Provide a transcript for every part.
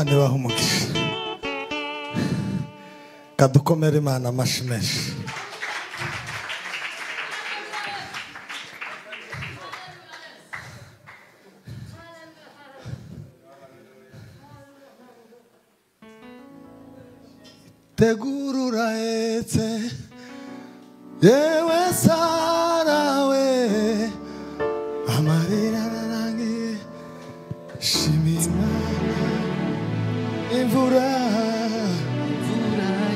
Imana ibaha umugisha. Kadukomere Imana amashyi menshi. Tegurura etse yewe Sara we amarira narangiye shimira imvura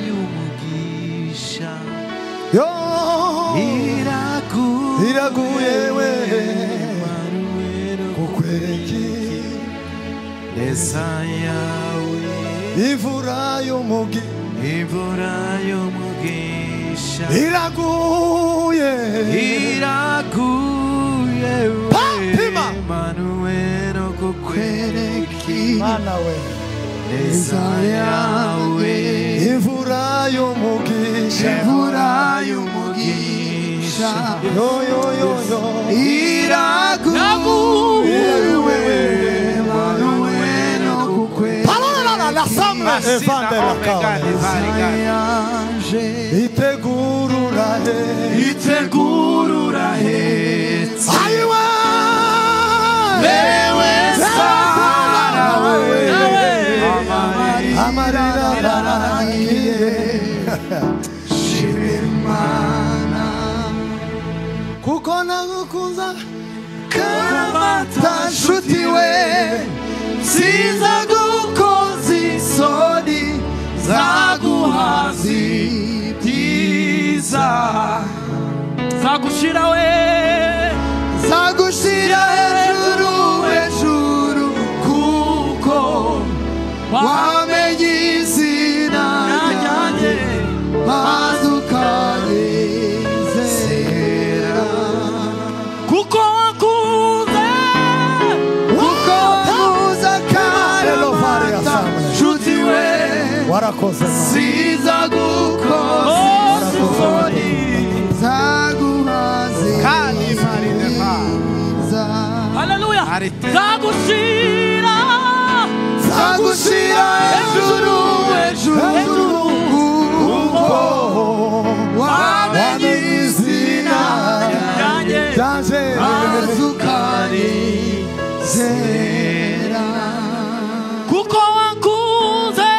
y'umugisha yo iraguye we kukwereke neza yawe imvura y'umugisha iraguye Manuel kukwereke Mana we neza yawe imvura y'umugisha yo iraguye Manuel kukwereke la samla evande la kawe itegurura aiwa lewe Sara we amarira narangiye shimimana kuko nagukunza kamata nshuti we siza gukoza isoni zaguhaza ibyiza zagushira hejuru kuko wamenye izina ryanjye maze ukarizera kuko wakunze akaramata nshuti we warakoze siza gukoza isoni zaguhaze haleluya zagushira hejuru kuko wamenye izina ryanjye maze ukarizera kuko wakunze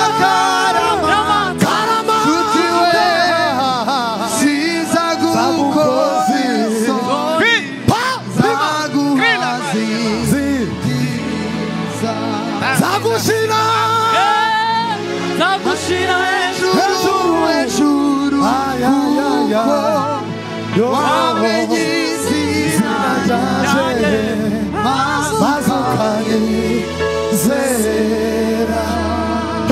akaramata nshuti we siza gukoza isoni zagushira hejuru kuko wamenye izina ryanjye maze ukarizera.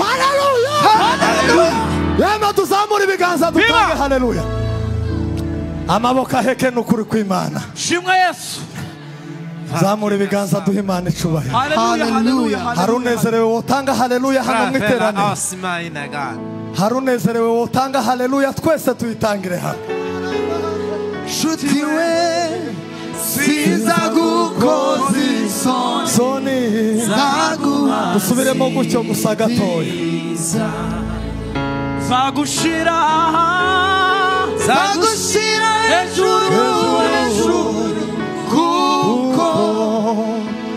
haleluya yema tuzamura ibiganza dutange haleluya amaboko aheke n'ukuri kw'Imana shimwa Yesu zamura ibiganza duha Imana icubahiro haleluya harunezerewe wotanga haleluya hano mwiterane harunezerewe wotanga haleluya twese tuyitangire hano nshuti we siza gukoza isoni zaguhaza dusubiremo gutyo gusa gatoya zagushira hejuru kuko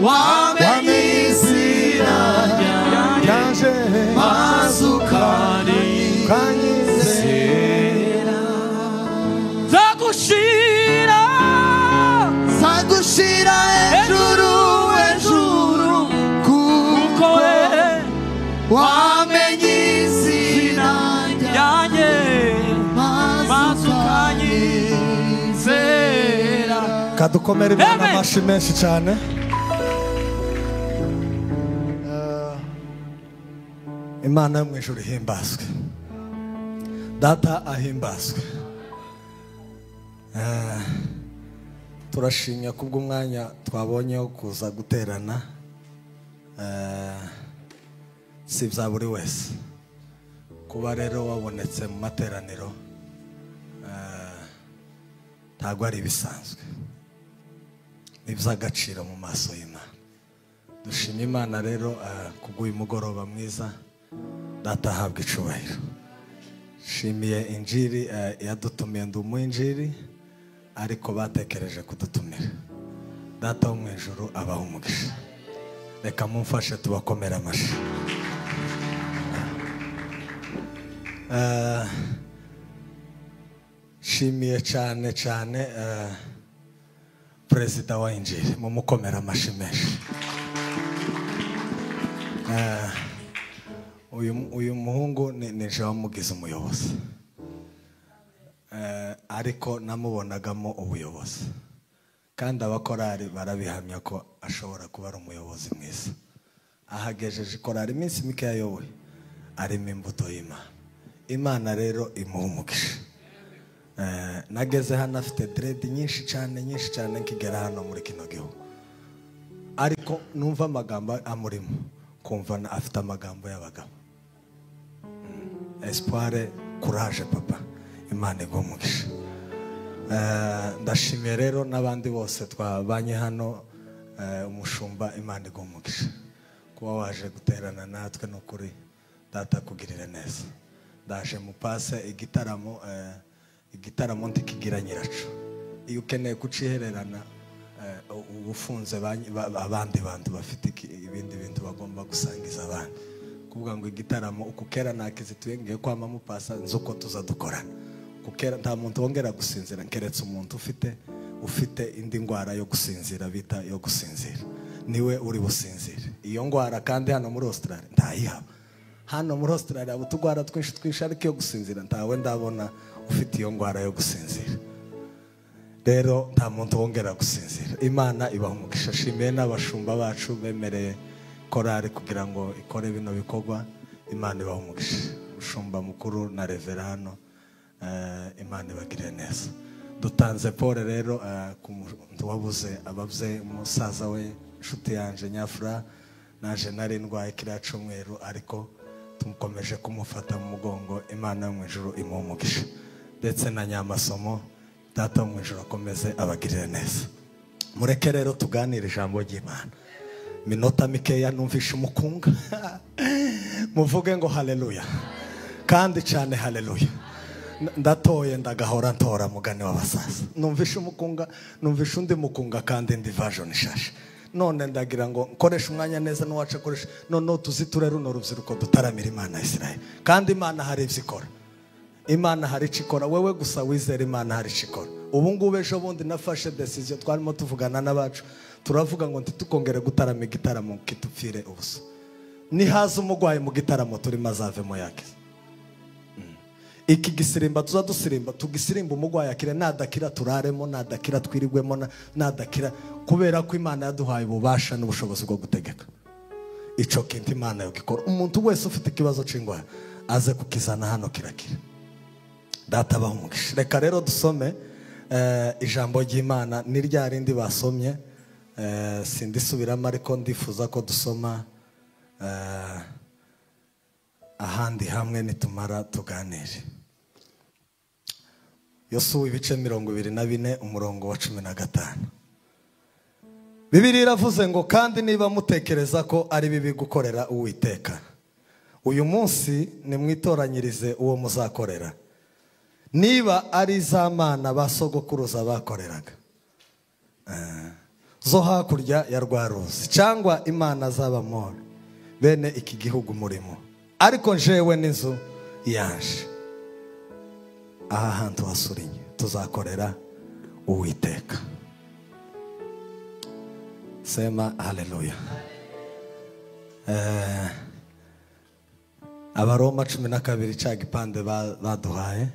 wamenye izina ryanjye maze ukarizera zagushira hejuru kuko wamenye izina ryanjye maze ukanyizera. kadukomere Imana amashyi menshi cyane. Imana yo mu ijuru ihimbazwe, data ahimbazwe. Turashimye kubw'umwanya twabonye wo kuza guterana, si bya buri wese kuba rero wabonetse mu materaniro, ntabwo ari ibisanzwe, ni iby'agaciro mu maso y'Imana. dushima Imana rero kuguye mugoroba mwiza data habwa icubahiro. Shimiye injiri yadutumiye ndumu injiri ariko batekereje kudutumira. Data wo mu ijuru abaho umugisha. Reka mumfashe tubakomera amashi. Shimiye cyane Perezida wa injiri mumukomera amashi menshi. Uyu muhungu nije wamugize umuyobozi, ariko namubonagamo ubuyobozi, kandi abakorari barabihamya ko ashobora kuba ari umuyobozi mwiza. Ahagejeje korari iminsi mike yayoboye arimo imbuto y'Imana. Imana rero imuha umugisha. Nageze hano afite dread nyinshi cyane nkigera hano muri kino gihugu, ariko numva amagambo amurimo, kumva afite amagambo y'abagabo. Espoir, courage papa, Imana igumugisha. Ndashimiye rero n'abandi bose twabanye hano, umushumba Imana igumugisha kuba waje guterana natwe no kuri data kugirira neza. Ndaje mupase igitaramo ntikigira nyiracu. Iyo ukeneye kucihererana ubufunze abandi bantu bafite ibindi bintu bagomba gusangiza abandi. Kuvuga ngo igitaramo ukukera nakizituye ngiye kwama mupasa nzuko tuza dukorana. Kukera nta muntu wongera gusinzira keretse umuntu ufite indi ngwara yo gusinzira bita yo gusinzira. Niwe uri businzire. Iyo ngwara kandi hano muri Australia ntayihaba. Hano muri Australia ubutugwara twinshi ariko yo gusinzira ntawe ndabona ufite iyo ngwara yo gusinzira. Rero nta muntu wongera gusinzira. Imana ibaha umugisha. Shimiye n'abashumba bacu bemereye korari kugira ngo ikore bino bikorwa. Imana ibaha umugisha. Ushumba mukuru na revera hano, Imana ibagire neza. Dutanze Paul rero ku muntu wabuze abavye umusaza we inshuti yanje Nyafura, naje nari ndwaye kiriya cyumweru, ariko tumukomeje kumufata mu mugongo. Imana yo mu ijuru imuha umugisha. Ndetse na Nyamasomo, data wo mu ijuru akomeze abagirire neza. Mureke rero tuganire ijambo ry'Imana. Minota mikeya numvisha umukunga. Muvuge ngo haleluya. Kandi cyane haleluya. Ndatoye ndagahora ntora mugani w'abasaza. Numvisha umukunga, numvisha undi mukunga kandi ndi version ishashe. None ndagira ngo nkoresha umwanya neza n'uwacu akoresha. None tuziture runo rubyiruko dutaramira Imana ya Isirayeli. Kandi Imana hari ivyikora. Imana hari cikora. Wewe gusa wizera Imana hari cikora. Ubu ngubu ejo bundi nafashe decision twarimo tuvugana n'abacu. Turavuga ngo ntitukongere gutarama igitaramo kitupfire ubusa. Nihaza umugwayi mu gitaramo turi mazavemo yake. Iki gisirimba tuza dusirimba, tugisirimba umugwayi akire, nadakira turaremo, nadakira twirigwemo, nadakira, kubera ko Imana yaduhaye ububasha n'ubushobozi bwo gutegeka. Ico kintu Imana yo gikora. Umuntu wese ufite ikibazo c'ingwara aze kukizana hano kirakira. Data abaha umugisha. Reka rero dusome ijambo ry'Imana. Ni rya rindi basomye, sindisubiramo, ariko ndifuza ko dusoma ahandi hamwe nitumara tuganire. Yosuwa ibice 24 umurongo wa 15. Bibiliya iravuze ngo kandi niba mutekereza ko ari bibi gukorera Uwiteka, uyu munsi nimwitoranyirize uwo muzakorera. Niba ari za mana basogokuruza bakoreraga, zo hakurya ya rwaruzi, cyangwa imana z'Abamori, bene iki gihugu murimo, ariko jewe n'inzu yanje, aha hantu hasurinye tuzakorera Uwiteka. Sema haleluya. Abaroma 12 cya gipande baduhaye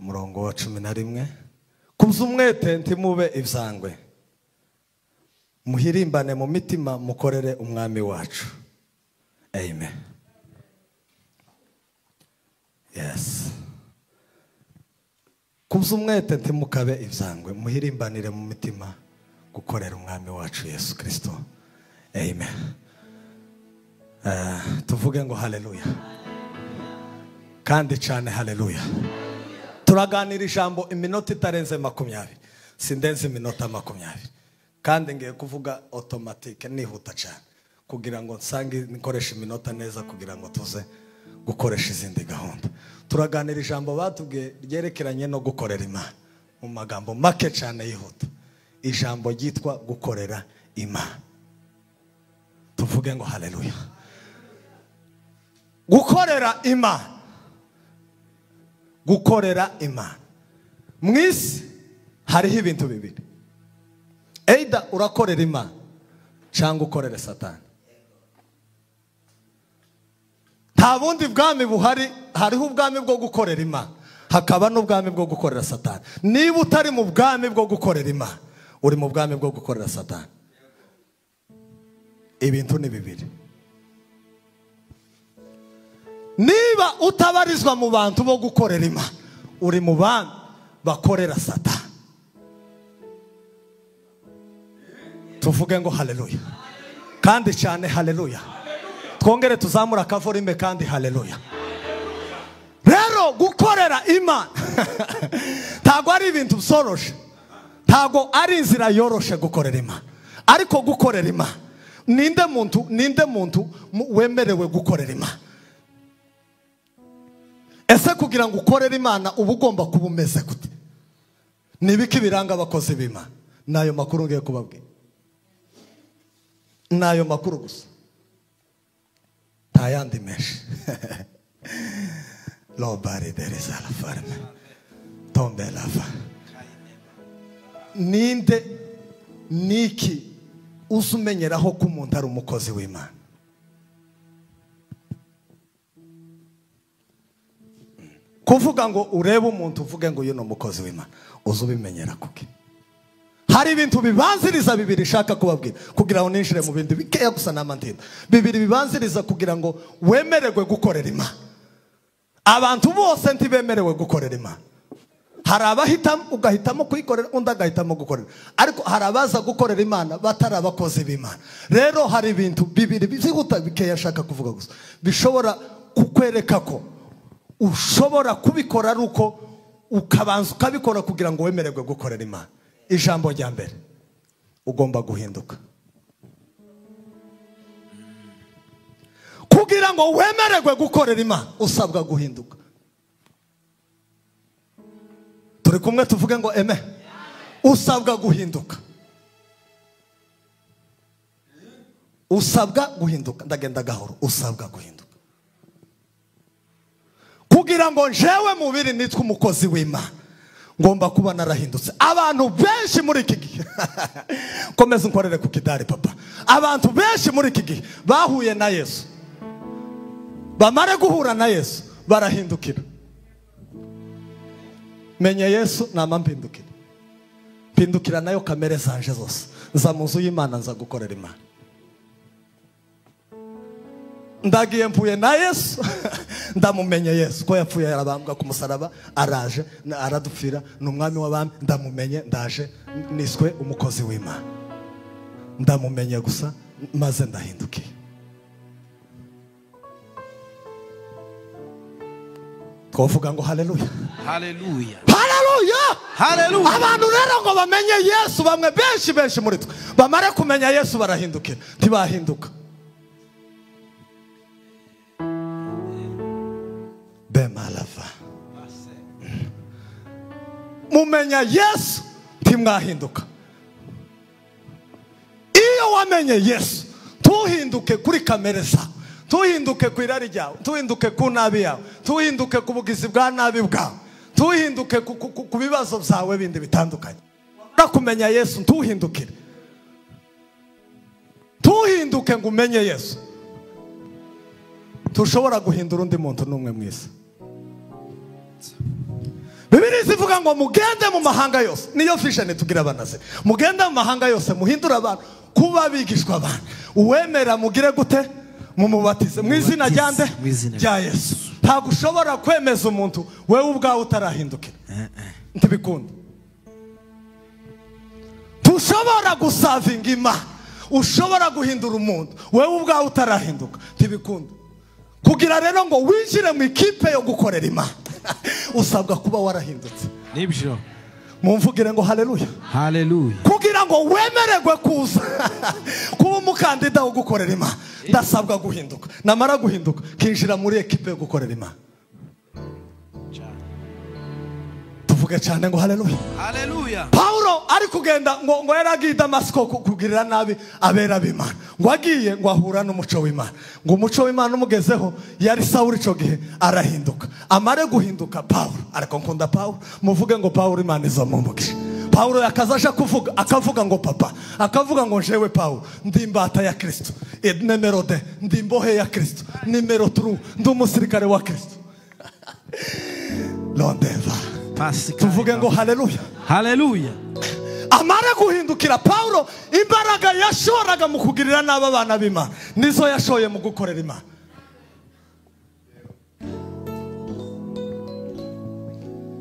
umurongo wa 11. Kubuza umwete ntimube ivyangwe, muhirimbane mu mitima mukorere umwami wacu. Amen. Yes. Kubuza umwete ntimukabe ivyangwe, muhirimbanire mu mitima gukorera umwami wacu Yesu Kristo. Amen. Tuvuge ngo haleluya. Kandi cyane haleluya. Turaganira ijambo iminota itarenze 20. Sindenze iminota 20. kandi ngiye kuvuga automatique nihuta cyane kugira ngo nsange nikoresha iminota neza kugira ngo tuze gukoresha izindi gahunda. Turaganira ijambo batubwiye ryerekeranye no gukorera Imana mu magambo make cyane yihuta. Ijambo ryitwa gukorera Imana. Tuvuge ngo haleluya. Gukorera Imana. Gukorera Imana. Mwisi hariho ibintu bibiri. Either urakorera Imana cyangwa ukorera Satani. Nta bundi bwami buhari, hariho ubwami bwo gukorera Imana, hakaba n'ubwami bwo gukorera Satani. Niba utari mu bwami bwo gukorera Imana, uri mu bwami bwo gukorera Satani. Ibintu ni bibiri. Niba utabarizwa mu bantu bo gukorera Imana, uri mu bami bakorera Satani. Tuvuge ngo haleluya. Kandi cyane haleluya. Twongere tuzamura akavorime kandi haleluya. Rero gukorera Imana ntago ari ibintu byoroshye, ntago ari inzira yoroshe gukorera Imana. Ariko gukorera Imana, ninde muntu wemerewe gukorera Imana? Ese kugira ngo ukorere Imana uba ugomba kuba umeze gute? Nibiki biranga abakozi b'Imana? Nayo makuru ngiye kubabwira. Nayo makuru gusa, tayandi menshi. Lobari deriza la farme tombe lava. Ninde niki usumenyeraho ko umuntu ari umukozi w'Imana? Kuvuga ngo urebe umuntu uvuge ngo uyu ni umukozi w'Imana, uzubimenyera kuki? Hari ibintu bibanziriza bibiri shaka kubabwira kugira ngo ninjire mu bindi bikeya gusa n'amandinda. Bibiri bibanziriza kugira ngo wemererwe gukorera Imana. Abantu bose ntibemerewe gukorera Imana. Hari abahitamo ugahitamo kuyikorera, undi agahitamo gukorera. Ariko hari abaza gukorera Imana batari abakozi b'Imana. Rero hari ibintu bibiri bizihuta bikeya shaka kuvuga gusa bishobora kukwereka ko ushobora kubikora ari uko ukabanza ukabikora kugira ngo wemererwe gukorera Imana. Ijambo rya mbere, ugomba guhinduka. Kugira ngo wemererwe gukorera Imana usabwa guhinduka. Turi kumwe tuvuge ngo amen. Usabwa guhinduka. Usabwa guhinduka. Ndagenda gahoro. Usabwa guhinduka. Kugira ngo jewe mubiri nitwe umukozi w'Imana, ngomba kuba narahindutse. Abantu benshi muri iki gihe komeza nkorere ku kidari papa. Abantu benshi muri iki gihe bahuye na Yesu, bamare guhura na Yesu barahindukira. Menye Yesu nama mpindukira. Mpindukira nayo kamere zanje zose, nza mu nzu y'Imana nza gukorera Imana. Ndagiye mpuye na Yesu ndamumenye Yesu ko yapfuye yarabambwa ku musaraba, araje aradupfira, n'umwami w'abami. Ndamumenye, ndaje niswe umukozi w'Imana. Ndamumenye gusa maze ndahindukiye. Twovuga ngo haleluya. Haleluya. Haleluya. Haleluya. Abantu rero ngo bamenye Yesu, bamwe benshi muri twe bamare kumenya Yesu barahindukira, ntibahinduka. Bemalava. Mumenya Yesu ntimwahinduka. Iyo wamenye Yesu tuhinduke kuri kamere zawe, tuhinduke ku irari ryawe, tuhinduke ku nabi yawe, tuhinduke ku bugizi bwa nabi bwawe, tuhinduke ku bibazo byawe bindi bitandukanye. Kumenya Yesu ntuhindukire. Tuhinduke ngo umenye Yesu. Tushobora guhindura undi muntu n'umwe mwese. Bibiri zivuga ngo mugende mu mahanga yose. Niyo vision tugira abanaze. Mugende mu mahanga yose muhindura abantu kuba bigishwa abantu. Uwemera mugire gute? Mumubatize mu izina ryande rya Yesu. Ntabwo ushobora kwemeza umuntu wewe ubwawe utarahindukira. Ntibikunda. Tushobora gusavinga Imana, ushobora guhindura umuntu wewe ubwawe utarahinduka. Ntibikunda. Kugira rero ngo winjire mu ikipe yo gukorera Imana usabwa kuba warahindutse. Nibyo. Mumvugire ngo haleluya. Haleluya. Kugira kugira ngo wemererwe kuza kuba umukandida wo gukorera Imana ndasabwa guhinduka. Namara guhinduka kinjira muri ekipe yo gukorera Imana. Tuvuge cyane ngo haleluya. Haleluya. Paulo ari kugenda ngo yaragiye Damasiko kugirira nabi abera b'Imana. Ngo agiye ngo ahura n'umuco w'Imana. Ngo umuco w'Imana umugezeho yari Sawuli ico gihe arahinduka. Amare guhinduka Paulo ariko nkunda Paulo muvuge ngo Paulo Imana izamumugisha. Paulo yakazaje kuvuga akavuga ngo papa akavuga ngo jewe Paulo ndi imbata ya Kristo. Numero 2 ndi imbohe ya Kristo. Numero 3 ndi umusirikare wa Kristo. Londeva. Tuvuge ngo haleluya. Haleluya. Amara guhindukira Paulo imbaraga yashoraga mu kugirira n'aba bana b'Imana nizo yashoye mu gukorera Imana.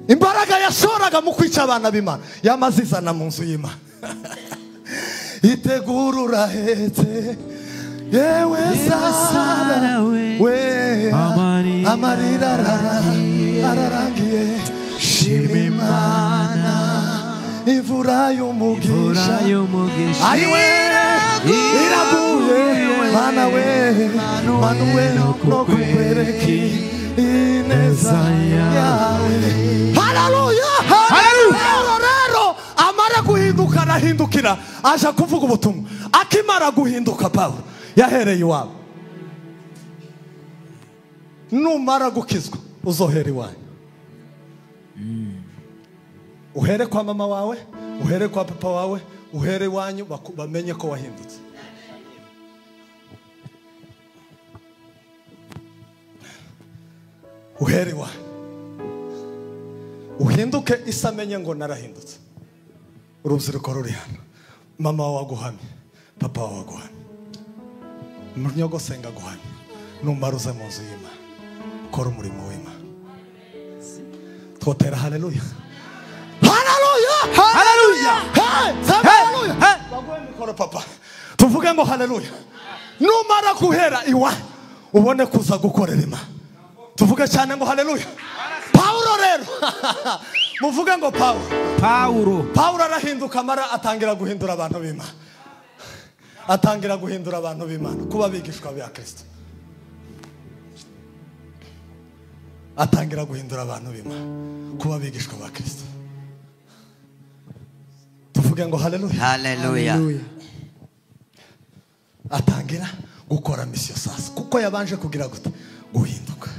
Imbaraga yashoraga mu kwica abana b'Imana yamazizana mu nzu y'Imana. Itegurura hetse yewe Sara we amarira ararangiye shima Imana imvura y'umugisha ayiwe iraguye Mana we no kukwereki ineza yawe. Haleluya. Rero amara guhinduka arahindukira aje kuvuga ubutumwa. Akimara guhinduka Paulo yahereye iwabo. Numara gukizwa uzohera iwanyu. Uhere kwa mama wawe, uhere kwa papa wawe, uhere iwanyu bamenye ko wahindutse. Uhere iwanyu. Uhinduke isamenye ngo narahindutse. Urubyiruko ruri hano. Mama wawe aguhamye, papa wawe aguhamye, munyogosenga aguhamye. Numara uze mu nzu y'Imana kora umurimo w'Imana. Twotera haleluya. Haleluya. Haleluya. Haleluya. Bagwe mikoro papa. Tuvuge ngo haleluya. Numara guhera iwanyu ubone kuza gukorera Imana. Tuvuge cyane ngo haleluya. Paulo rero muvuge ngo Paulo arahinduka amara atangira guhindura abantu b'Imana. Atangira guhindura abantu b'Imana kuba bigishwa bya Kristo. Atangira guhindura abantu b'Imana kuba bigishwa ba Kristo. Tuvuge ngo haleluya. Haleluya. Atangira gukora misiyo sasa kuko yabanje kugira gute guhinduka.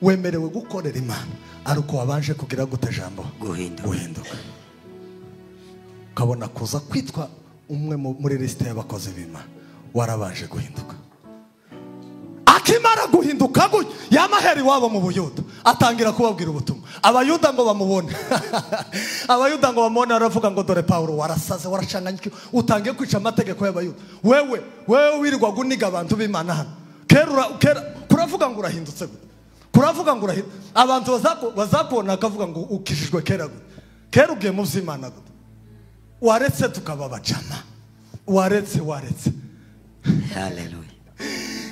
Wemerewe gukorera Imana ariko wabanje kugira gute jambo guhinduka. Kabona kuza kwitwa umwe muri liste y'abakozi b'Imana warabanje guhinduka. Akimara guhinduka gutya yamaheri wabo mu Buyuda atangira kubabwira ubutumwa. Abayuda ngo bamubone Abayuda ngo bamubone aravuga ngo dore Paulo warasaze waracanganyike utangiye kwica amategeko y'Abayuda. Wewe wirirwa guniga abantu b'Imana hano. Kera kuravuga ngo urahindutse gute? Kuravuga ngo abantu bazakubona akavuga ngo ukishijwe kera gute? Kera ugiye mu by'Imana gute? Waretse tukaba bacama. Waretse. Haleluya.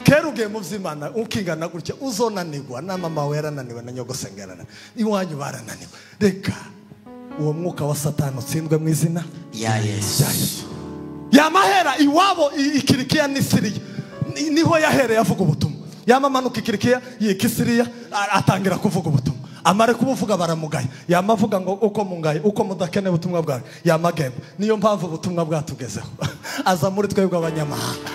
Kera ugiye mu by'Imana ukingana gutya uzonanirwa na mama wawe yarananiwe na nyogosengerana iwanyu barananiwe. Reka uwo mwuka wa Satani utsindwe mu izina ya Yesu. Yamahera iwabo ikirikiya ni Siriya niho yahereye avuga ubutumwa. Yamamanuka ikirikiya yikisiriya atangira kuvuga ubutumwa. Amare kubuvuga baramugaye. Yamavuga ngo uko mungaye uko mudakene ubutumwa bwawe yamagenda. Niyo mpamvu ubutumwa bwatugezeho. Aza muri twebwe abanyamahanga.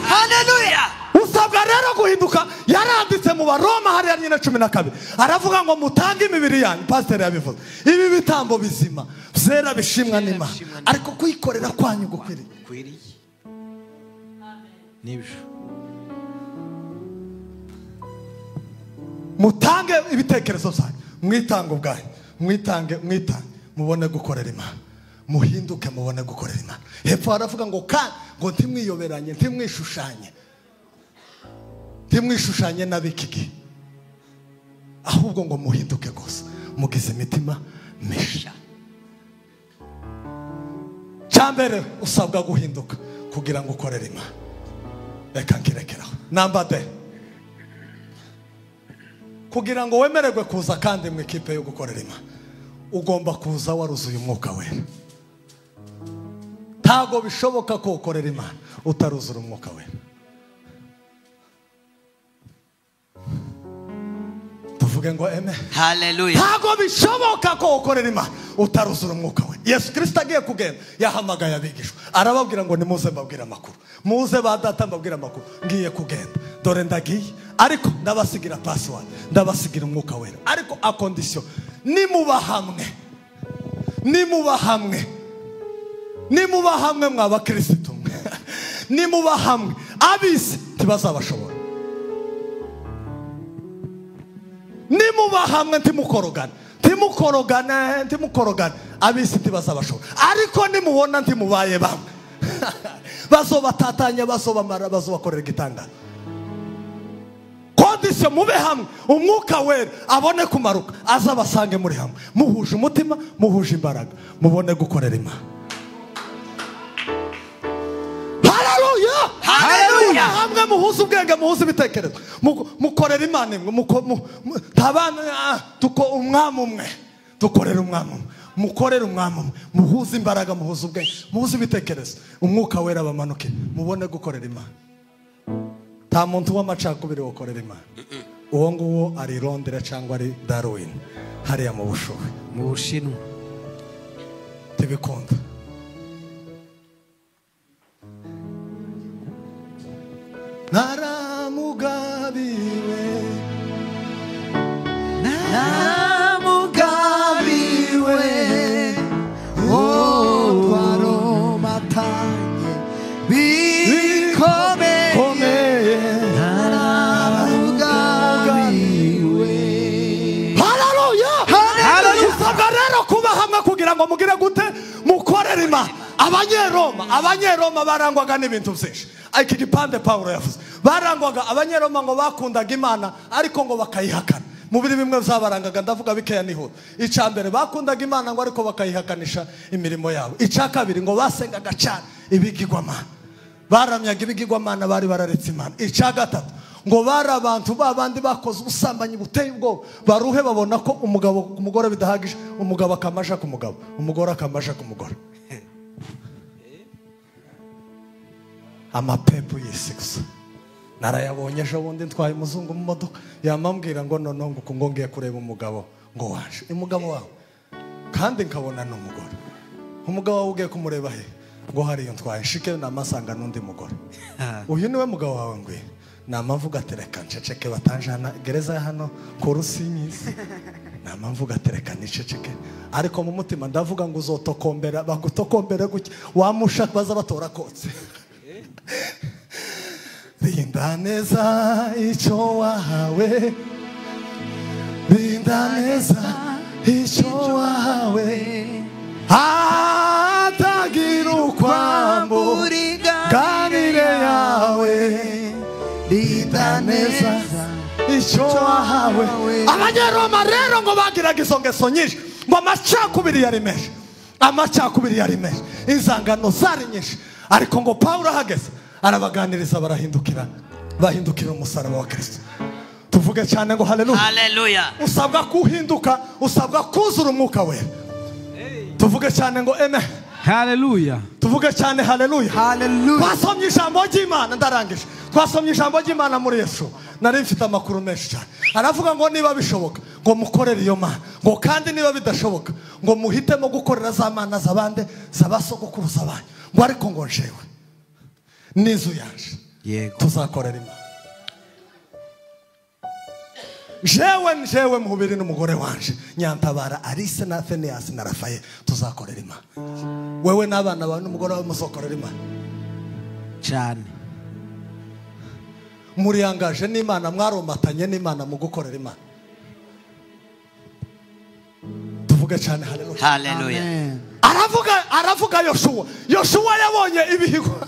Haleluya. Usabwa rero guhinduka. Yaranditse mu Baroma hariya nyine 12 aravuga ngo mutange imibiri yanyu. Pastor yabivuze ibi bitambo bizima byera bishimwa n'Imana ariko kuyikorera kwanyu gukwiriye. Nibyo. Mutange ibitekerezo byanyu, mwitange ubwanyu, mwitange mubone gukorera Imana. Muhinduke mubone gukorera Imana. Hepfo aravuga ngo ngo ntimwiyoberanye, ntimwishushanye n'abikigi. Ahubwo ngo muhinduke gusa, mugize imitima misha. Cyambere usabwa guhinduka kugira ngo ukorere Imana. Reka nkirekeraho. Number 10. Kugira ngo wemererwe kuza kandi mu ikipe yo gukorera Imana ugomba kuza waruzuye umwuka wera. Ntago bishoboka ko ukorera Imana utaruzura umwuka wera. Tuvuge ngo amen. Hallelujah. Ntago bishoboka ko ukorera Imana utaruzura umwuka wera. Yesu Kristo agiye kugenda yahamagaye abigishwa arababwira ngo nimuze mbabwira amakuru, muze ba data mbabwira amakuru, ngiye kugenda dore ndagiye, ariko ndabasigira password, ndabasigira umwuka wera, ariko a condition nimuba hamwe mwaba Kristo nimuba hamwe abisi ntibazabashobora. Nimuba hamwe ntimukorogane abisi ntibazabashobora, ariko nimubona ntimubaye bamwe bazobatatanya, bazobamara, bazobakorera igitangaza. Kondisiyo mube hamwe, umwuka wera abone kumaruka, azabasange muri hamwe, muhuje umutima, muhuje imbaraga, mubone gukorera Imana. Haleluya. Haleluya. Hamwe muhuze ubwenge, muhuze ibitekerezo, mukorera Imana imwe, tabana tuko umwami umwe, dukorera umwami umwe, mukorera umwami umwe, muhuze imbaraga, muhuze ubwenge, muhuze ibitekerezo, umwuka wera bamanuke, mubone gukorera Imana. Nta muntu w'amacakubiri wokorera Imana. Uwo nguwo ari Londres cyangwa ari Darwin hariya mu Bushuhe, mu Bushinwa. Tibikunda. Naramugabiwe twaromatanye bikomeye, naramugabiwe. Haleluya. Haleluya. Usabwa rero kuba hamwe kugira ngo mugire gute mukorera Imana. Abanyeroma barangwaga n'ibintu byinshi. Iki gipande Paulo yavuze, barangwaga abanyeroma ngo bakundaga Imana ariko ngo bakayihakana. Mu biri bimwe byabarangaga, ndavuga bikeya niho. Icya mbere bakundaga Imana ngo ariko bakayihakanisha imirimo yabo. Icya kabiri ngo basengaga cyane ibigirwamana, baramyaga ibigirwamana, bari bararetse Imana. Icya gatatu ngo bari abantu babandi bakoze ubusambanyi buteye ubwoba, baruhe babona ko umugore bidahagije, umugabo akamasha ku mugabo, umugore akamasha ku mugore. Amapepo y'isi gusa narayabonye ejo bundi ntwaye umuzungu mu modoka, yamambwira ngo noneho ngo ngiye kureba umugabo ngo waje, umugabo wawe kandi nkabona n'umugore. Umugabo wawe ugiye kumureba he? Ngo hariyo ntwaye shike namasanga n'undi mugore. Uyu niwe mugabo wawe? Ngwe namamvuga tereka nceceke, batanjana gereza hano ku Rusinyisi, namamvuga tereka niceceke, ariko mu mutima ndavuga ngo uzotokombera, bagutokombere gutya wamusha baza batora kotse. Rinda neza icyo wahawe, rinda neza icyo wahawe, hatagira ukwambuganire yawe, rinda neza icyo wahawe. Abanyeroma rero ngo bagiraga izo ngeso nyinshi, ngo amacakubiri yari menshi, inzangano zari nyinshi, ariko ngo Paulo ahageze arabaganiriza, bahindukira umusaraba wa Kristo. Tuvuge cyane ngo haleluya. Haleluya. Usabwa kuhinduka, usabwa kuzura umwuka wera. Tuvuge cyane ngo amen. Haleluya. Tuvuge cyane haleluya. Haleluya. Twasomye ijambo ry'Imana, ndarangije. Twasomye ijambo ry'Imana muri Yesu. Nari mfite amakuru menshi cyane. Aravuga ngo niba bishoboka ngo mukorere iyo Mana, ngo kandi niba bidashoboka ngo muhitemo gukorera za mana zabande, zabasogokuruza abanyu, ngo ariko ngo njewe n'inzu yanje yego tuzakorera Imana. Jewe mu mubiri n'umugore wanje Nyantabara, Alice na Phineas na Rafael tuzakorera Imana. Wewe n'abana bawe n'umugore wawe muzokorera Imana cyane. Muri angaje n'Imana, mwaromatanye n'Imana mu gukorera Imana. Tuvuge cyane haleluya. Haleluya. Aravuga Yoshua yabonye ibihigo.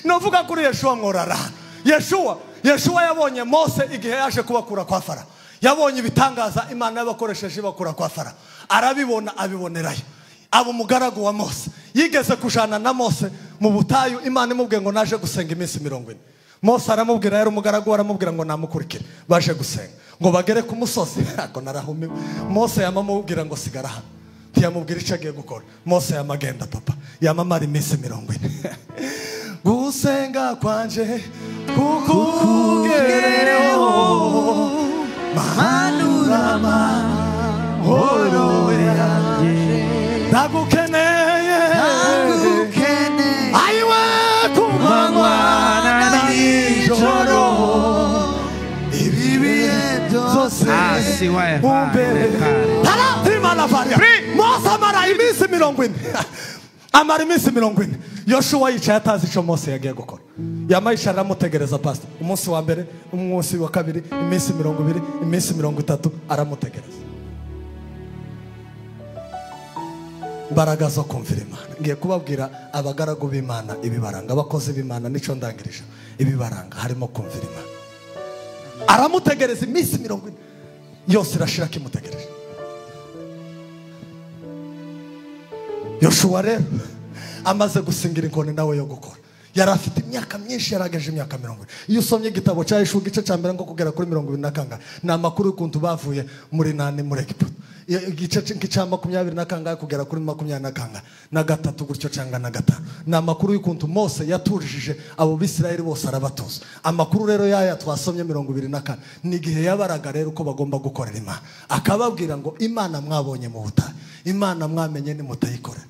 Novuga kuri Yoshua mworara. Yoshua yabonye Mose igihe yaje kubakura kwa Farawo. Yabonye ibitangaza Imana yabakoresheje bakura kwa Farawo. Arabibona, abibonerayo. Abo mugaragu wa Mose yigeze kujana na Mose mu butayu, Imana imubwiye ngo naje gusenga iminsi 40. Mose aramubwira, yari umugaragu, aramubwira ngo namukurikire, baje gusenga ngo bagere ku musozi. Ako narahumiwe. Mose yamamubwira ngo sigara hano, ntiyamubwira icyo agiye gukora. Mose yamagenda papa yamamara iminsi 40. Gusenga kwanje kukugereho manura mahoro yanjye ndagukeneye ayiwe kumanywa na nijoro ibibihe byose taratimana varia. Mose amara iminsi 40. Amara iminsi 40. Yoshua yicaye atazi icyo Mose yagiye gukora. Yamayisha aramutegereza pastor. Umunsi wa mbere, umunsi wa kabiri, iminsi 20, iminsi 30 aramutegereza. Mbaraga zo kumvira Imana. Ngiye kubabwira abagaragu b'Imana ibibaranga, abakozi b'Imana nico ndangirije. Ibibaranga harimo kumvira Imana. Aramutegereza iminsi 40 yose irashira kimutegereje. Yoshua rero amaze gusingira inkoni nawe yo gukora. Yari afite imyaka myinshi, yarageje imyaka 40. Iyo usomye igitabo cya Yeshuwa igice cya mbere ngo kugera kuri 20 ni amakuru y'ukuntu bavuye muri nani muri Egiputa. Igice cya 20 kugera kuri 23 gutyo cyangwa na 5 ni amakuru y'ukuntu Mose yatujije abo Bisirayeli bose arabatoza. Amakuru rero yaya twasomye 24 ni igihe yabaraga rero uko bagomba gukorera Imana. Akababwira ngo Imana mwabonye mu butayu, Imana mwamenye ni mutayikorera.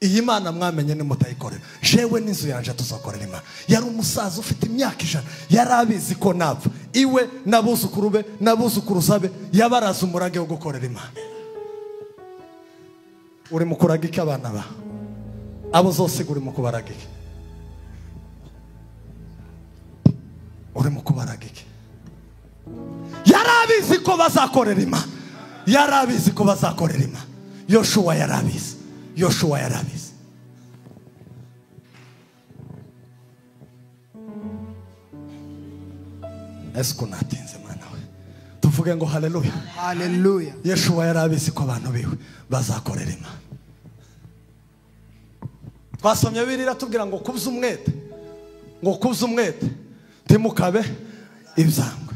Iyi Mana mwamenye ni mutayikorera. Jewe n'inzu yanje tuzakorera Imana. Yari umusaza ufite imyaka 100. Yarabizi ko napfa. Iwe nabuzukuru be nabuzukuruza be yabaraza umurage wo gukorera Imana. Uri mukuraga iki abana ba? Abo zose uri mukubaraga iki? Uri mukubaraga iki? Yarabizi ko bazakorera Imana. Yarabizi ko bazakorera Imana. Yoshua yarabizi. Yoshua yarabizi. Esko natinze mwana we. Tuvuge ngo haleluya. Haleluya. Yoshua yarabizi ko abantu biwe bazakorera Imana. Twasomye Bibiliya tubwira ngo kubuza umwete. Ngo kubuza umwete timukabe ibyangwe.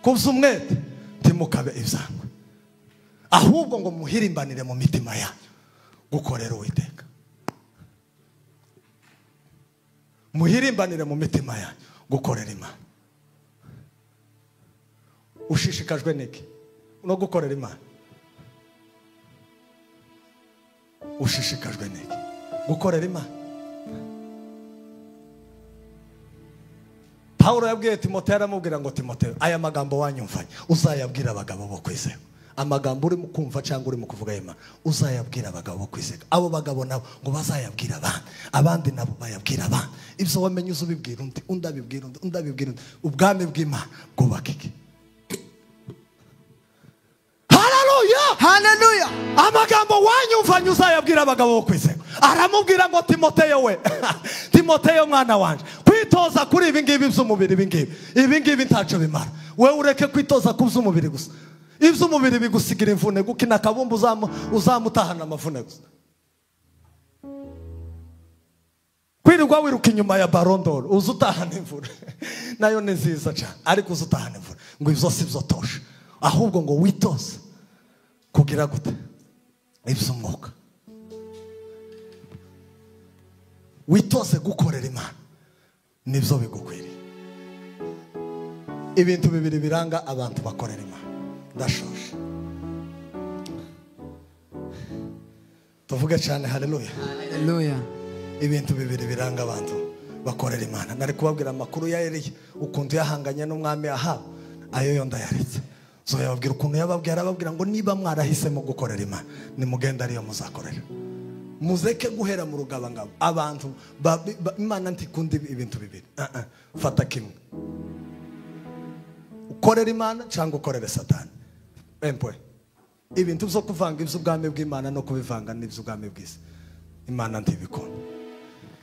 Kubuza umwete timukabe ibyangwe. Ahubwo ngo muhirimbanire mu mitima yanyu gukorera Uwiteka. Muhirimbanire mu mitima yanyu gukorera Imana. Ushishikajwe niki no gukorera Imana? Ushishikajwe niki gukorera Imana? Paulo yabwiye Timoteyo, aramubwira ngo Timoteyo, aya magambo wanyumvanye uzayabwira abagabo bo kwizera. Amagambo uri mukumva cyangwa uri mukuvuga Imana uzayabwira abagabo bo kwizera. Abo bagabo nabo ngo bazayabwira abandi nabo bayabwira abandi. Ibyo wamenye uzubibwira undi, undabibwira undi, undabibwira undi. Ubwami bw'Imana bwubakike. Haleluya. Haleluya. Amagambo wanyumvanye uzayabwira abagabo bo kwizera. Aramubwira ngo Timoteyo we Timoteyo mwana wanje, kwitoza kuri ibi ngibi by'umubiri ibi ngibi ntacyo bimara. We ureke kwitoza ku by'umubiri gusa. Iby'umubiri bigusigira imvune, gukina kabumbu uzamutahana amavune gusa. Kwirirwa wiruka inyuma ya barondoro uzutahana imvune nayo ni nziza cyane, ariko uzutahana imvune ngo ibyo si byo tosha. Ahubwo ngo witoze kugira gute iby'umwuka. Witoze gukorera Imana nibyo bigukwiriye. Ibintu bibiri biranga abantu bakorera Imana. Ndashoje. Tuvuge cyane haleluya. Haleluya. Ibintu bibiri biranga abantu bakorera Imana. Nari kubabwira amakuru ya Eliya ukuntu yahanganye n'umwami Ahabu, ayo yo ndayaretse. So yababwira ukuntu yababwira ngo niba mwarahisemo gukorera Imana nimugenda ariyo muzakorera. Muzeke guhera mu rugabangabo. Abantu Imana ntikundi ibintu bibiri. Fata kimwe. Ukorera Imana cyangwa ukorera Satani. Empwe. Ibintu byo kuvanga iby'ubwami bw'Imana no kubivanga n'iby'ubwami bw'isi Imana ntibikunda.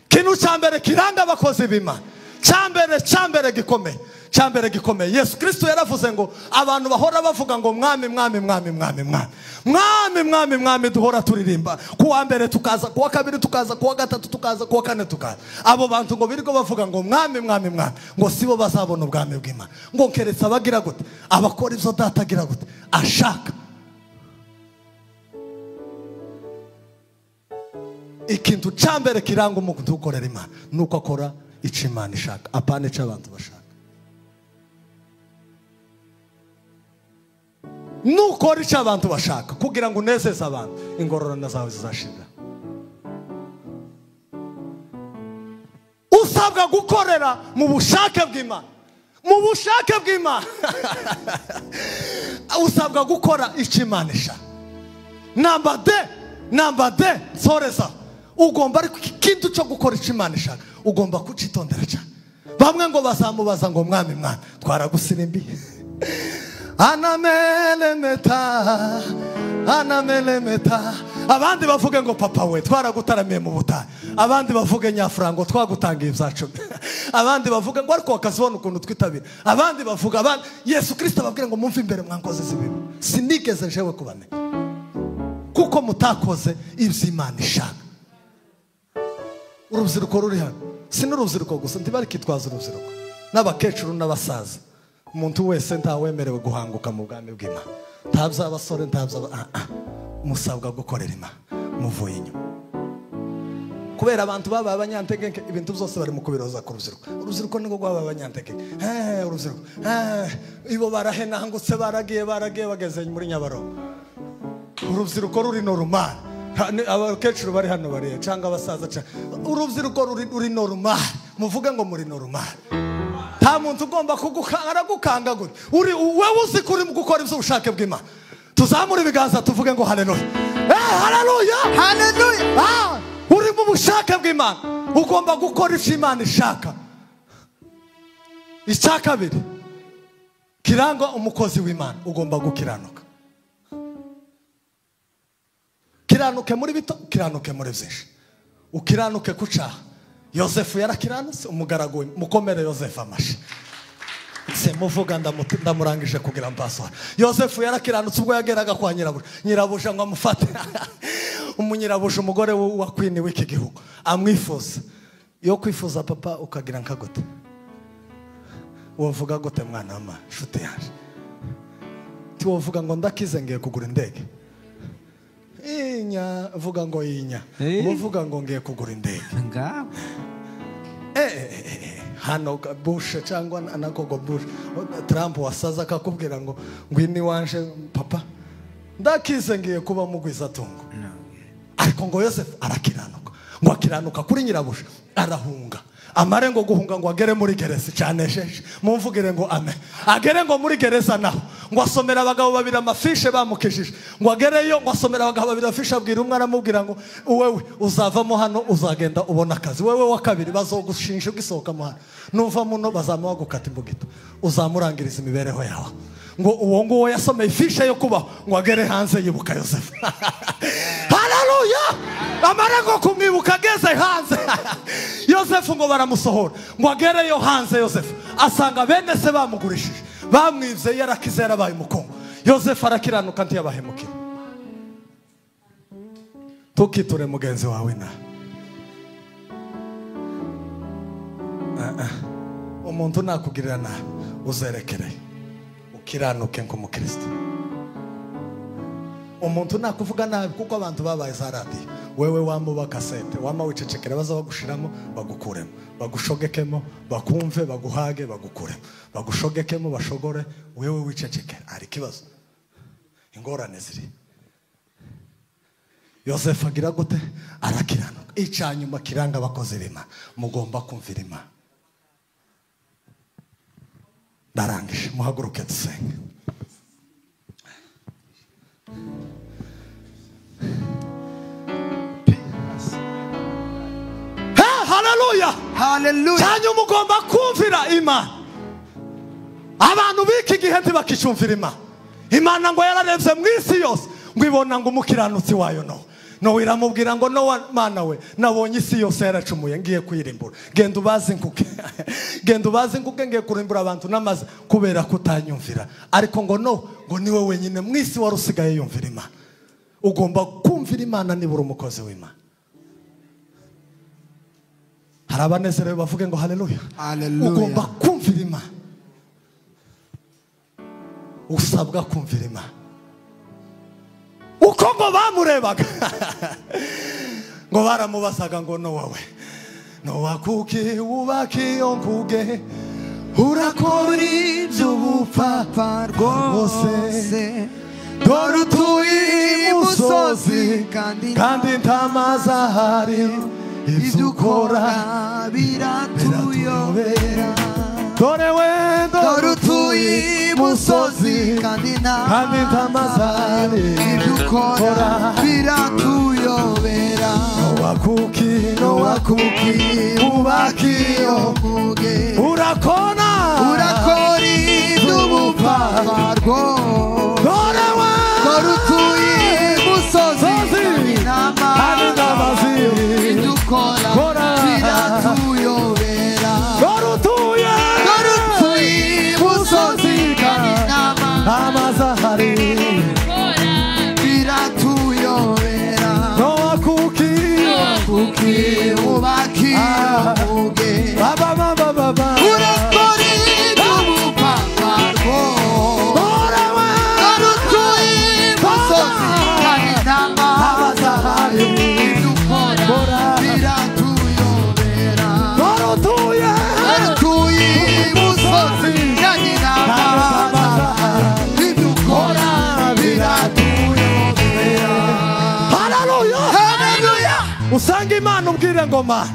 Kintu cyambere kiranga abakozi b'Imana, cyambere gikomeye cyambere gikomeye. Yesu Kristo yaravuze ngo abantu bahora bavuga ngo mwami mwami mwami mwami mwami mwami mwami mwami, duhora turirimba kuwa mbere tukaza, kuwa kabiri tukaza, kuwa gatatu tukaza, kuwa kane tukaza. Abo bantu ngo biriko bavuga ngo mwami mwami mwami, ngo sibo bazabona ubwami bw'Imana. Ngo keretse abagira gute, abakora ivyo data agira gute ashaka. Ikintu cyambere kiranga umuntu ukorera Imana nuko akora ico Imana ishaka, apana ico abantu bashaka. Nukora ico abantu bashaka kugira ngo unezeze abantu, ingororano zawe zizashira. Usabwa gukorera mu bushake bw'Imana, mu bushake bw'Imana. Usabwa gukora ico Imana ishaka. Number de soreza, ugomba ariko ikintu cyo gukora ico Imana ishaka ugomba kucitondera cyane. Bamwe ngo bazamubaza ngo mwami mwana twaragusirimbi anamelemeta, abandi bavuge ngo papa we twaragutaramiye mu butayu, abandi bavuge nyafrango twagutangiye ibyacu, abandi bavuge ngo ariko wakazibona ukuntu twitabira, abandi bavuga abandi. Yesu Kristo ababwira ngo mumve imbere mwankoze zibibi, sinigeze njewe kubamenya kuko mutakoze ibyo Imana ishaka. Urubyiruko ruri hano sinurubyiruko gusa, ntibari kitwaza urubyiruko n'abakecuru n'abasaza. Umuntu wese ntawemerewe guhanguka mu bwami bw'Imana, ntabza abasore ntabza musabwa gukorera Imana muvuye inyuma. Kubera abantu baba abanyantegeke ibintu byose bari mu kubiroza ku rubyiruko. Urubyiruko niko rwaba abanyantegeke. Urubyiruko ibo barahenangutse baragiye bageze muri Nyabarongo. Urubyiruko ruri normal, abakecuru bari hano bari cyangwa abasaza cyangwa urubyiruko ruri normal, muvuge ngo muri normal. Nta muntu ugomba kugukanga gute. Wewe uzi kuri gukora ibyo ubushake bw'Imana. Tuzamure ibiganza tuvuge ngo haleluya. Haleluya, haleluya. Uri mu bushake bw'Imana ugomba gukora icyo Imana ishaka. Icya kabiri kiranga umukozi w'Imana, ugomba gukiranuka. Kiranuke muri bito, kiranuke muri byinshi. Ukiranuke kucaha. Yosefu yarakiranutse, umugaragu mukomere Yosefu amashi. Se muvuga ndamurangije kugira mpaso. Yosefu yarakiranutse ubwo yageraga kwa nyirabuja ngo amufate. Umunyirabuja umugore wa Queen w'iki gihugu amwifuza. Yo kwifuza papa ukagira nkagote. Wovuga gote mwana mama nshuti yaje. Ti wovuga ngo ndakize ngiye kugura indege. Inya vuga ngo inya, muvuga ngo ngiye kugura indege. Ngabo hano Bush cyangwa anakogo Bush, Trump wasaza akakubwira ngo ngwini wanje papa ndakize ngiye kuba mugwiza tungo. Ariko ngo Yosefu arakiranuka, ngo akiranuka kuri nyirabuja arahunga. Amare ngo guhunga ngo agere muri gereza cyanesheje, mumvugire ngo amen. Agere ngo muri gereza naho ngo asomera abagabo babiri amafishe bamukejije, ngo agereyo ngo asomera abagabo babiri afishe, abwira umwe aramubwira ngo wewe uzavamo hano uzagenda ubona akazi, wewe wa kabiri bazogushinja ugisohoka mu hano, nuva muno bazamuha gukata imbugito, uzamurangiriza imibereho yawe. Ngo uwo nguwo yasomeye ifishe yo kubaho ngo agere hanze yibuka Yosefu. Haleluya. Amara ngo kumwibuka ageze hanze. Yosefu ngo baramusohora ngo agereyo hanze. Yosefu asanga bene se bamugurishije, bamwivye yarakize yarabaye umukongo. Yosefu arakiranuka ntiyabahemukira. Tukiture mugenzi wawe na umuntu nakugirira nabi uzerekere ukiranuke nk'umukristo. Umuntu nakuvuga nabi kuko abantu babaye zaradi, wewe wamuba kasete wama wicecekera baza bagushiramo bagukuremo, bagushogekemo, bakumve, baguhage, bagukuremo, bagushogekemo, bashogore, wewe wicecekera. Ari kibazo, ingorane ziri. Yosefu agira gute? Arakiranuka. Icanyuma kiranga abakozi b'Imana, mugomba kumvira Imana. Darangije muhaguruke dusenge. Haleluya, haleluya. Cyane mugomba kumvira Imana. Abantu biki gihe ntibakicumvira Imana. Imana ngo yararebye mu isi yose ngo ibona ngo umukiranutsi wayo no Nowa iramubwira ngo Nowa mana we nabonye isi yose yaracumuye ngiye kwirimbura genda ubaze nkuke genda ubaze nkuke ngiye kurimbura abantu namaze kubera kutanyumvira ariko ngo no ngo niwe wenyine mwisi warusigaye yumvira Imana ugomba kumvira Imana nibura umukozi w'Imana harabanezerewe bavuge ngo haleluya ugomba kumvira Imana usabwa kumvira Imana uko ngo bamurebaga ngo baramubasaga ngo Nowa we Nowa kuki wubaki onkuge urakora iby'ubupfapfa rwose dore utuye imusozi kandi nta mazi ahari ibyo ukora biratuyobera dore utuye imusozi kandi nta mazi ahari ibyo ukora biratuyobera Nowa kuki wubaki onkuge urakora iby'ubupfapfa rwose dore utuye imusozi kandi nta mazi ibyo ukora biratuyobera dore utuye imusozi kandi nta mazi ahari biratuyobera Nowa kuki wubaki onkuge urakora iby'ubupfapfa rwose dore utuye imusozi kandi nta mazi ahari ibyo ukora biratuyobera dore utuye imusozi kandi nta mazi ahari ibyo ukora biratuyobera haleluya usanga Imana ubwire ngo Mana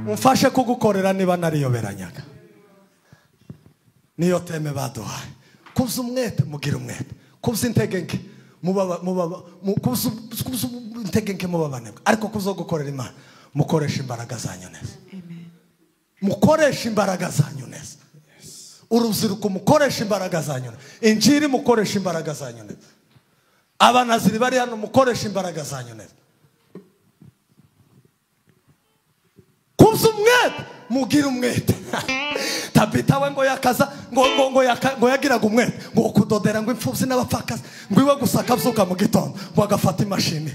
umfashe kugukorera niba nariyoberanyaga niyo teme baduhaye kubuza umwete mugira umwete kubuza intege nke mubabanebwa ariko kuzogukorera Imana mukoresha imbaraga zanyu neza mukoresha imbaraga zanyu neza urubyiruko mukoresha imbaraga zanyu neza injiri mukoresha imbaraga zanyu neza abanaziri bari hano mukoresha imbaraga zanyu neza kubuza umwete mugira umwete Tabita we ngo yakaza ngo yagiraga umwete ngo kudodera ngo imfubyi n'abapfakazi ngo iwe gusa akabyuka mu gitondo ngo agafata imashini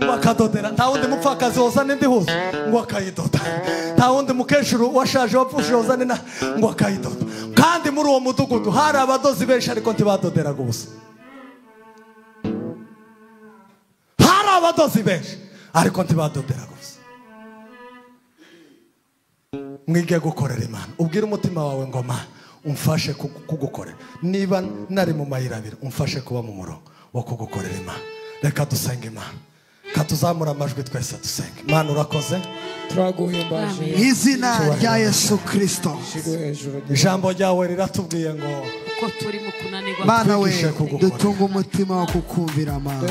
ngo akadodera nta wundi mupfakazi wozana indi huzo ngo akayidoda nta wundi mukecuru washaje wapfushije wozana ngo akayidoda kandi muri uwo mudugudu hari abadozi benshi ariko ntibadoderaga ubusa hari abadozi benshi ariko ntibadoderaga ubusa mwige gukorera Imana ubwire umutima wawe ngo Mana umfashe kugukorera niba nari mu mayira abiri umfashe kuba mu murongo wo kugukorera Imana reka dusenge Imana katuzamura amajwi twese dusenge Imana urakoze turaguhimbaje izina rya Yesu Kristo ijambo ryawe riratubwiye ngo uko turi mu kunanirwa Mana we dutunga umutima wo kukumvira Mana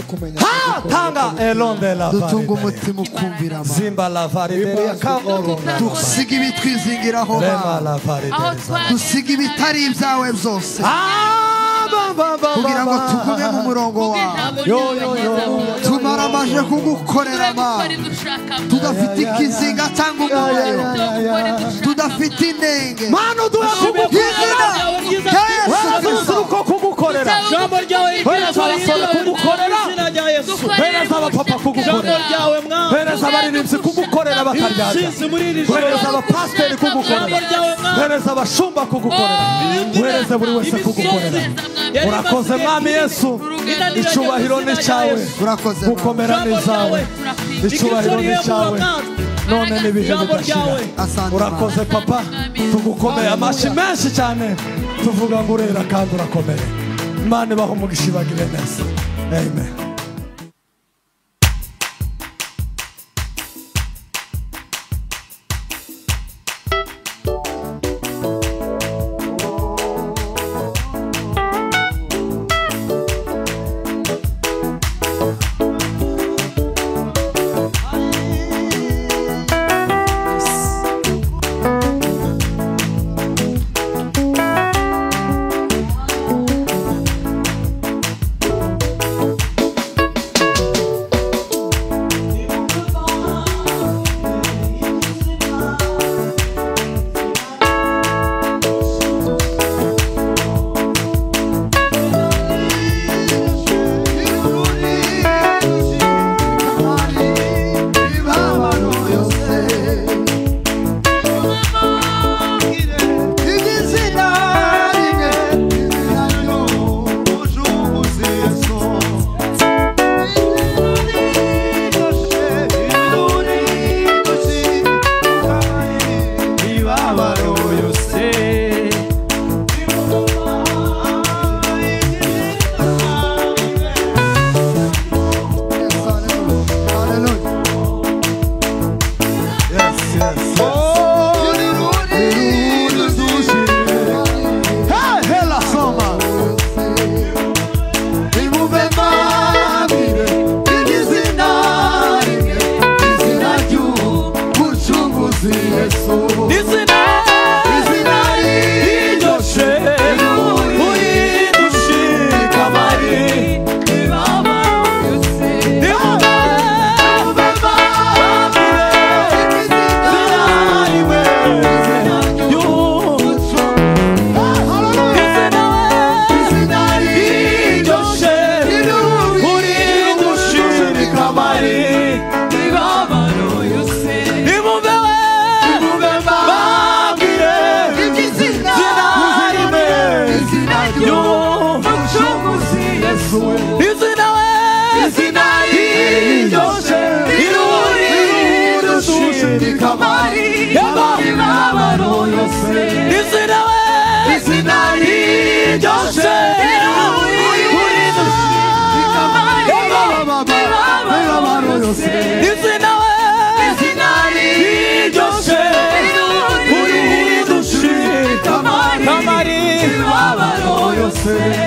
tanga elonde la dutunga umutima ukumvira Mana zimba la varideria kaoro dusiga ibitwizingiraho Mana dusiga ibitari ibyawe byose kugira ngo tugume mu murongo wawe tumaramaje kugukorera Mana tudafite ikizinga cyangwa umwoyo tudafite intenge Mana uduhe kugukorera uko kugukorera jambo ryawe hereza abasore kugukorera hereza abapapa kugukorera hereza abaririmbyi kugukorera bataryarya hereza abapasiteri kugukorera hereza abashumba kugukorera hereza buri wese kugukorera urakoze Mwami Yesu icyubahiro ni cyawe gukomera ni zawe icyubahiro ni cyawe none n'ibihe bidashira urakoze papa tugukomeye amashyi menshi cyane tuvuga ngo urera kandi urakomeye Imana ibahe umugisha ibagire neza amen.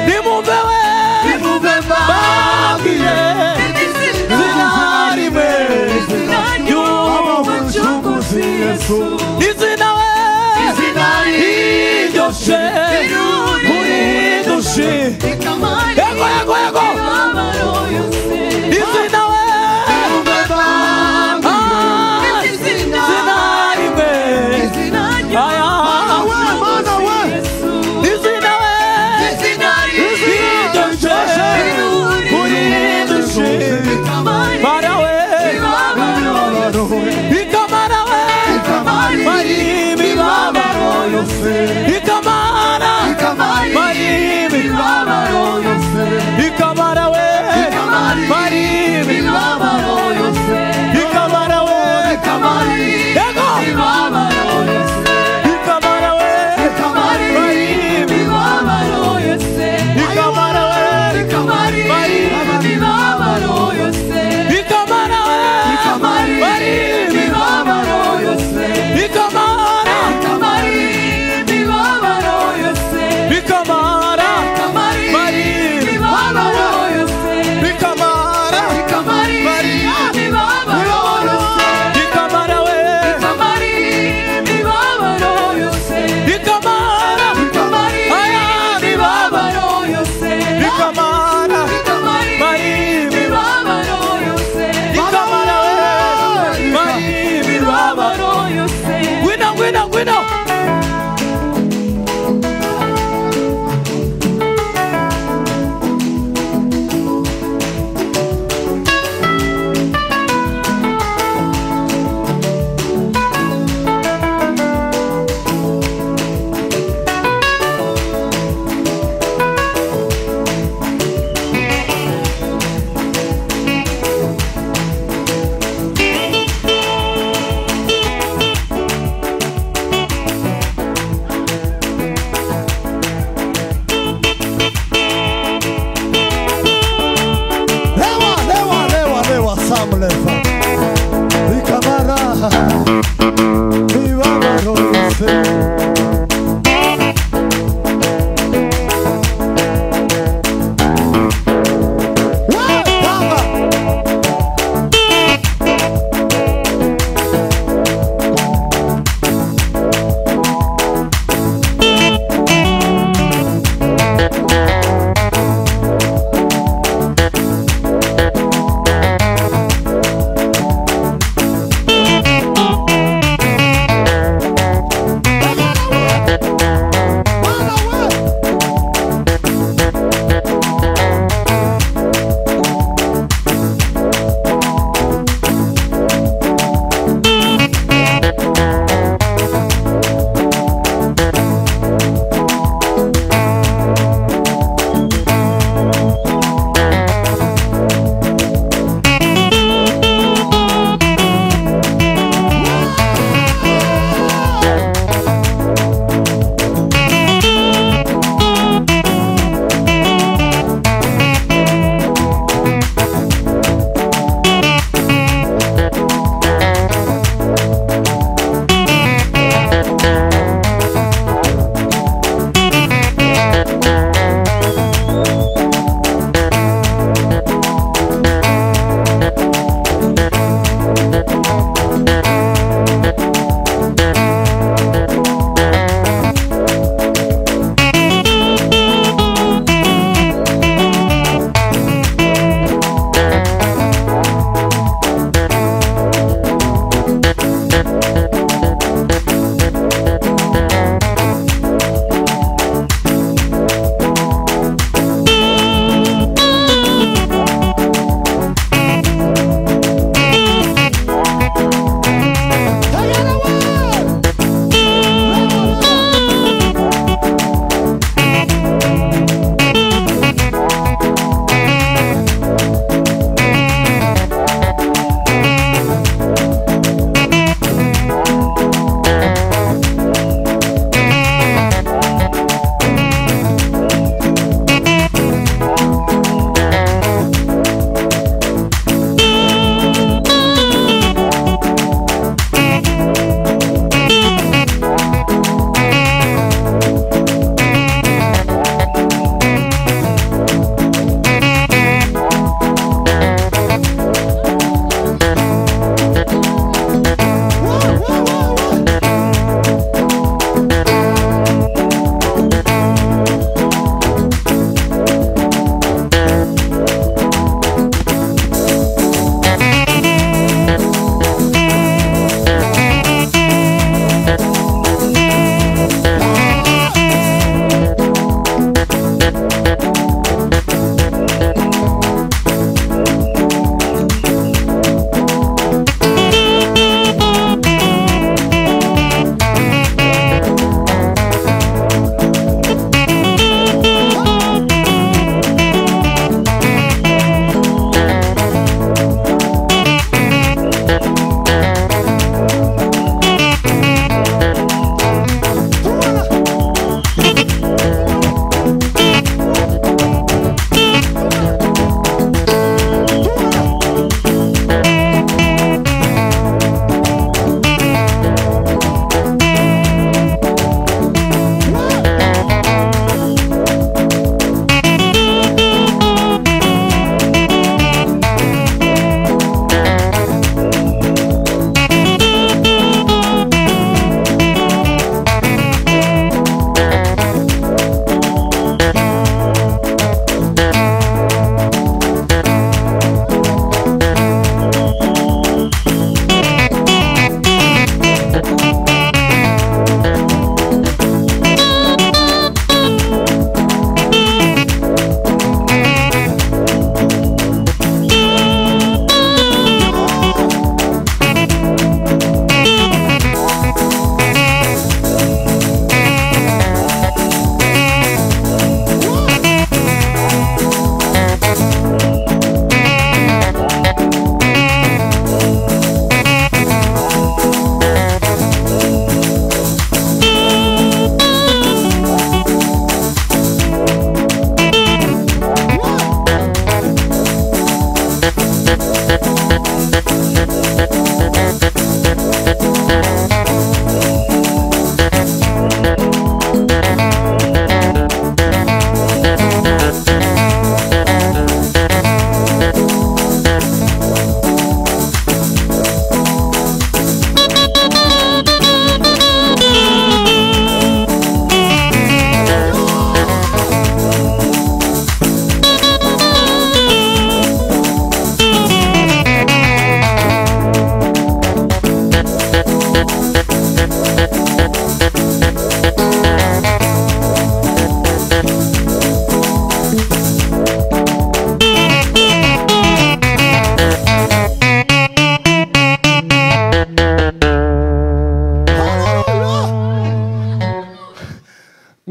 nimumve we mbabwire izina rimwe ry'umucunguzi Yesu izina we riryoshe uridushe yego yego yego izina we izina rimwe aya izina we riryoshe uridushe para we ikamara we mari mibabaro yose ikamara mari mibabaro yose ikamara we mari mibabaro yose ikamara we yego mibabaro yose ikamara we mari mibabaro yose ikamara we mari mibabaro yose ikamara we mari mibabaro yose ikamara bikamara mari mibabaro yose bikamara mari mibabaro bikamara we mari mibabaro yose bikamara aya mibabaro yose bikamara mari mibabaro yose bikamara we mari mibabaro yose wina wina wina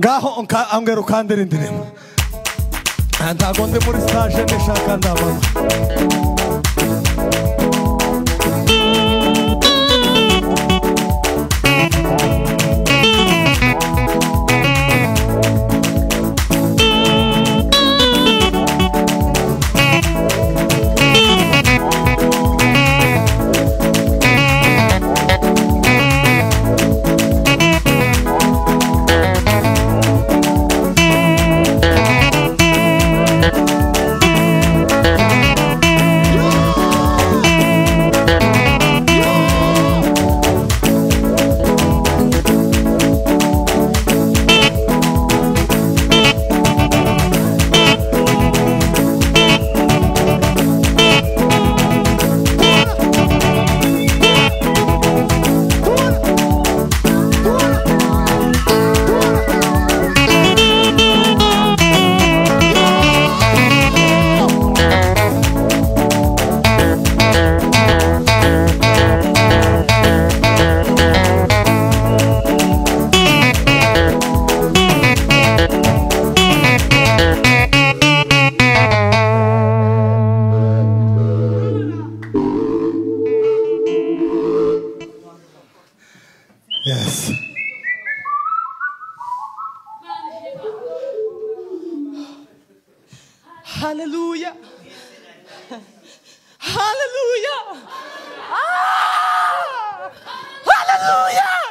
ngaho angera ukandira indirimbo ntago ndi muri stage nishaka ndababa Yes. Hallelujah. Hallelujah. Hallelujah.